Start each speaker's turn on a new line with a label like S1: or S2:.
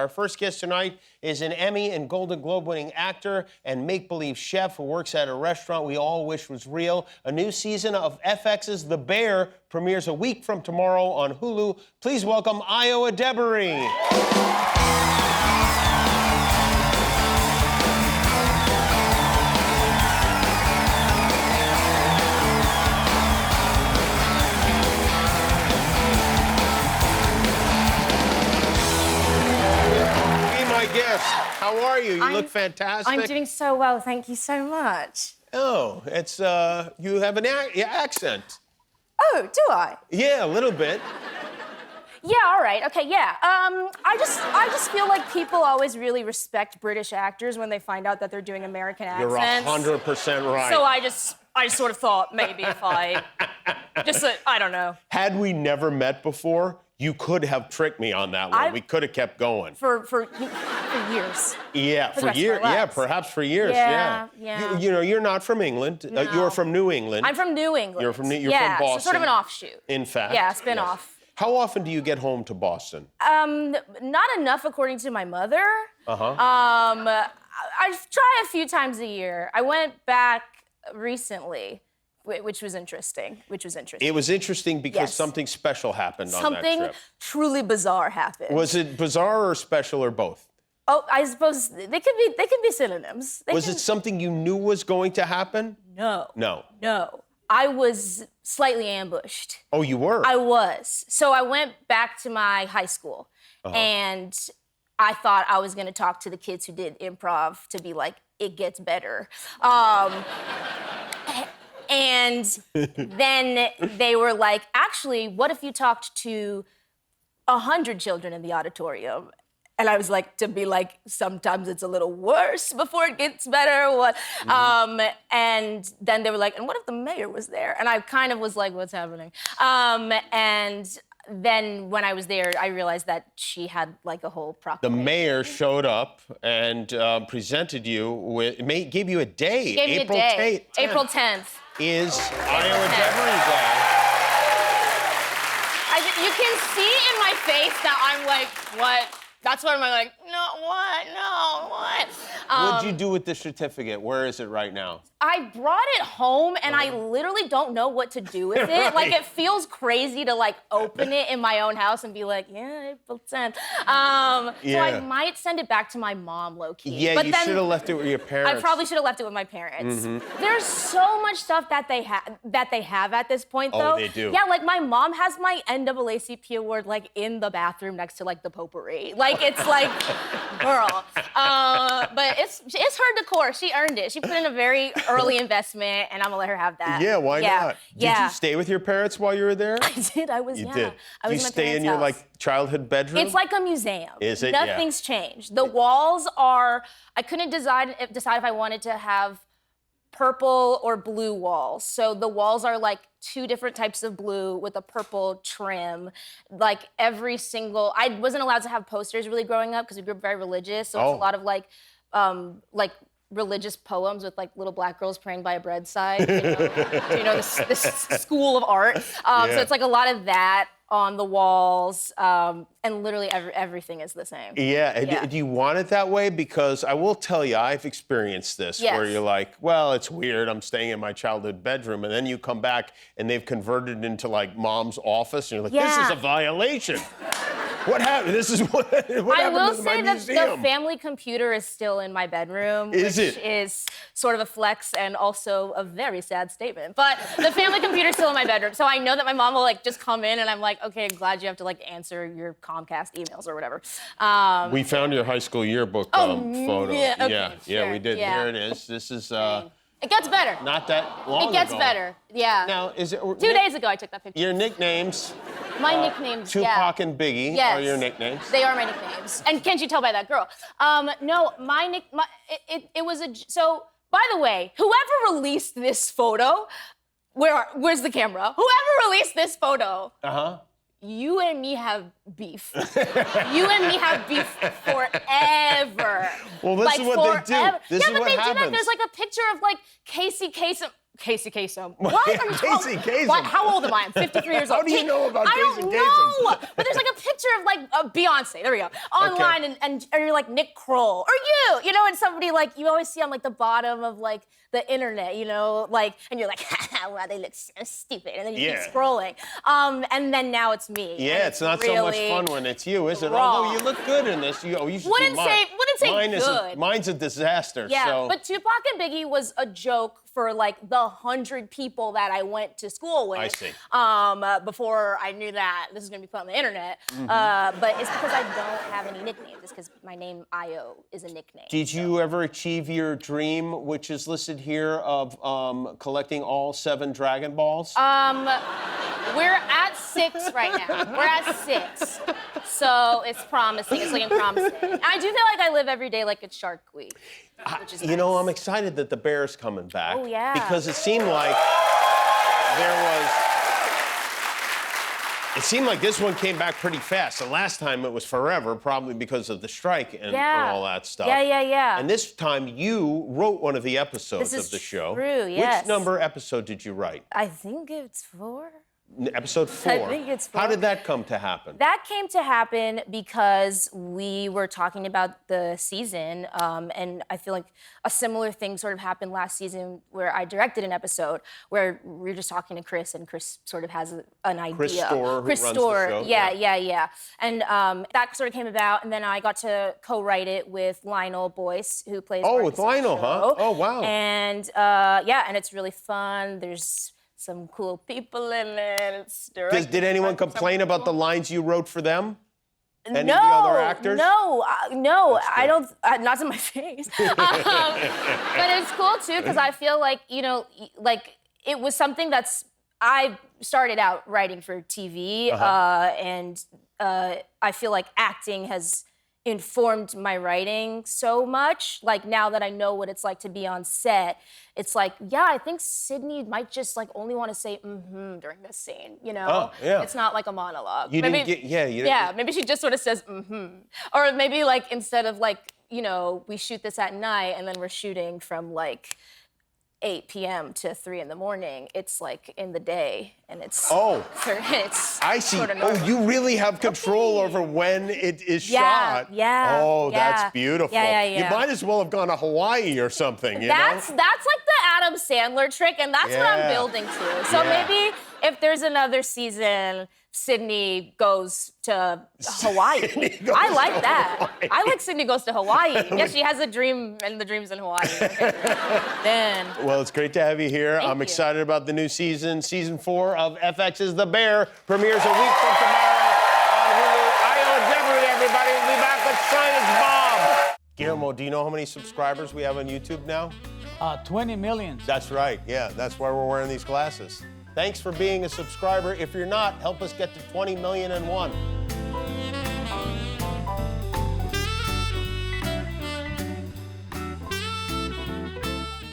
S1: Our first guest tonight is an Emmy and Golden Globe-winning actor and make-believe chef who works at a restaurant we all wish was real. A new season of FX's The Bear premieres a week from tomorrow on Hulu. Please welcome Edebiri. Guest, how are you? You look fantastic.
S2: I'm doing so well, thank you so much.
S1: Oh, it's, you have an accent.
S2: Oh, do I?
S1: Yeah, a little bit.
S2: Yeah, all right, okay, yeah. I just feel like people always really respect British actors when they find out that they're doing American accents.
S1: You're 100% right.
S2: So I just sort of thought maybe if I, I don't know.
S1: Had we never met before, you could have tricked me on that one. We could have kept going.
S2: For years.
S1: Yeah, for years. Yeah, perhaps for years. Yeah. You know, you're not from England.
S2: No.
S1: You're from New England.
S2: I'm from New England.
S1: You're from Boston.
S2: So sort of an offshoot.
S1: In fact.
S2: Yeah, spin-off.
S1: Yes. How often do you get home to Boston?
S2: Not enough, according to my mother.
S1: Uh-huh.
S2: I try a few times a year. I went back recently. Which was interesting.
S1: It was interesting because something special happened on that trip.
S2: Something truly bizarre happened.
S1: Was it bizarre or special or both?
S2: Oh, I suppose they could be synonyms.
S1: Was it something you knew was going to happen?
S2: No.
S1: No.
S2: No. I was slightly ambushed.
S1: Oh, you were?
S2: I was. So I went back to my high school, and I thought I was going to talk to the kids who did improv to be like, it gets better. And then they were like, actually, what if you talked to 100 children in the auditorium? And I was like, to be like, sometimes it's a little worse before it gets better. What? And then they were like, and what if the mayor was there? And I kind of was like, what's happening? And then when I was there, I realized that she had like a whole proclamation.
S1: The mayor showed up and presented you with, gave you a day.
S2: Gave me a day. April 10th.
S1: Is Edebiri Day.
S2: You can see in my face that I'm like, what? That's what I'm like, no, what? No, what?
S1: What'd you do with the certificate? Where is it right now?
S2: I brought it home, and I literally don't know what to do with it.
S1: Right.
S2: Like, it feels crazy to, like, open it in my own house and be like, yeah, April 10th. So I might send it back to my mom, low-key.
S1: Yeah,
S2: but
S1: you should have left it with your parents.
S2: I probably should have left it with my parents. There's so much stuff that they have at this point, though.
S1: Oh, they do.
S2: Yeah, like, my mom has my NAACP award, like, in the bathroom next to, like, the potpourri. Like, it's like, girl. But it's her decor. She earned it. She put in a very early investment, and I'm gonna let her have that.
S1: Yeah, why not? Did you stay with your parents while you were there?
S2: I did. I was.
S1: You
S2: yeah.
S1: did.
S2: I was
S1: you stay in your
S2: house.
S1: like childhood bedroom?
S2: It's like a museum.
S1: Is it?
S2: Nothing's changed. The walls are. I couldn't decide if I wanted to have purple or blue walls. So the walls are like 2 different types of blue with a purple trim. Like every single, I wasn't allowed to have posters really growing up because we grew up very religious. So it's a lot of like religious poems with like little black girls praying by a bedside. You know this school of art. So it's like a lot of that on the walls, and literally everything is the same.
S1: Yeah. Do you want it that way? Because I will tell you, I've experienced this where you're like, well, it's weird, I'm staying in my childhood bedroom, and then you come back and they've converted it into like mom's office, and you're like, this is a violation. What happened? This is what happened to my museum?
S2: I will say that the family computer is still in my bedroom, which is sort of a flex and also a very sad statement. But the family computer is still in my bedroom, so I know that my mom will like just come in, and I'm like, okay, I'm glad you have to like answer your Comcast emails or whatever.
S1: We found your high school yearbook photo.
S2: Yeah, okay,
S1: yeah, we did.
S2: Yeah.
S1: Here it is. This is.
S2: It gets better.
S1: Not that long ago.
S2: It gets better. Yeah.
S1: Now, is it
S2: 2 days ago I took that picture.
S1: Your nicknames?
S2: My nicknames,
S1: Tupac and Biggie are your nicknames.
S2: They are my nicknames. And can't you tell by that girl? No, it was so, by the way, whoever released this photo, where's the camera? Whoever released this photo, you and me have beef. You and me have beef forever.
S1: Well, this is what they do. This is what
S2: they
S1: happens.
S2: do that. There's like a picture of like Casey Kasem. Casey Kasem. What?
S1: Casey Kasem.
S2: What? How old am I? I'm 53 years old.
S1: How do you know about Casey Kasem?
S2: I don't know. But there's like a picture of like Beyonce. There we go. Online,
S1: Okay.
S2: and you're like Nick Kroll or you know, and somebody like you always see on like the bottom of like the internet, you know, like, and you're like, wow, they look so stupid, and then you keep scrolling. And then now it's me.
S1: Yeah, it's not so much fun when it's you, is it? Although you look good in this. You should
S2: Wouldn't
S1: see
S2: say
S1: mine
S2: good.
S1: Mine's a disaster.
S2: Yeah,
S1: so.
S2: but Tupac and Biggie was a joke for like the 100 people that I went to school with.
S1: I see.
S2: Before I knew that this was gonna be put on the internet. But it's because I don't have any nicknames. It's because my name Io is a nickname.
S1: Did you ever achieve your dream, which is listed here, of collecting all 7 Dragon Balls?
S2: We're at 6 right now. We're at 6. So it's promising. It's looking promising. And I do feel like I live every day like it's Shark Week, which is
S1: You know,
S2: nice.
S1: I'm excited that the Bear's coming back.
S2: Oh, yeah.
S1: Because it seemed like it seemed like this one came back pretty fast. The last time it was forever, probably because of the strike and all that stuff.
S2: Yeah.
S1: And this time you wrote one of the episodes of the show.
S2: True, yes.
S1: Which number episode did you write?
S2: I think it's 4.
S1: Episode 4.
S2: I think it's 4.
S1: How did that come to happen?
S2: That came to happen because we were talking about the season, and I feel like a similar thing sort of happened last season where I directed an episode where we were just talking to Chris, and Chris sort of has an idea.
S1: Chris Storer, who runs the show.
S2: Yeah. And that sort of came about, and then I got to co-write it with Lionel Boyce, who plays
S1: Oh,
S2: Marcus
S1: with
S2: on the
S1: Lionel, huh?
S2: show.
S1: Oh, wow.
S2: And and it's really fun. There's some cool people in it.
S1: Did anyone complain about the lines you wrote for them? Any
S2: no,
S1: of the other actors?
S2: No, I don't. Not to my face. But it's cool too because I feel like like it was something I started out writing for TV, and I feel like acting has informed my writing so much. Like now that I know what it's like to be on set, it's like, yeah, I think Sydney might just like only want to say during this scene, you know?
S1: Oh, yeah.
S2: It's not like a monologue.
S1: You didn't get, you didn't.
S2: Maybe she just sort of says or maybe like instead of like, we shoot this at night and then we're shooting from like 8 p.m. to 3 in the morning. It's like in the day, and it's it's
S1: I see.
S2: Sort of
S1: You really have control over when it is shot.
S2: Yeah.
S1: Oh, that's beautiful.
S2: Yeah.
S1: You might as well have gone to Hawaii or something.
S2: That's like the Adam Sandler trick, and that's what I'm building to. So maybe if there's another season, Sydney goes to Hawaii. I like that.
S1: Hawaii.
S2: I like Sydney goes to Hawaii. Yeah, she has a dream, and the dream's in Hawaii. Okay. Then.
S1: Well, it's great to have you here. I'm excited about the new season. Season 4 of FX's The Bear premieres a week from tomorrow on Hulu. Edebiri, everybody. We'll be back with Science Bob. Guillermo, do you know how many subscribers we have on YouTube now?
S3: 20 million.
S1: That's right. Yeah, that's why we're wearing these glasses. Thanks for being a subscriber. If you're not, help us get to 20,000,001.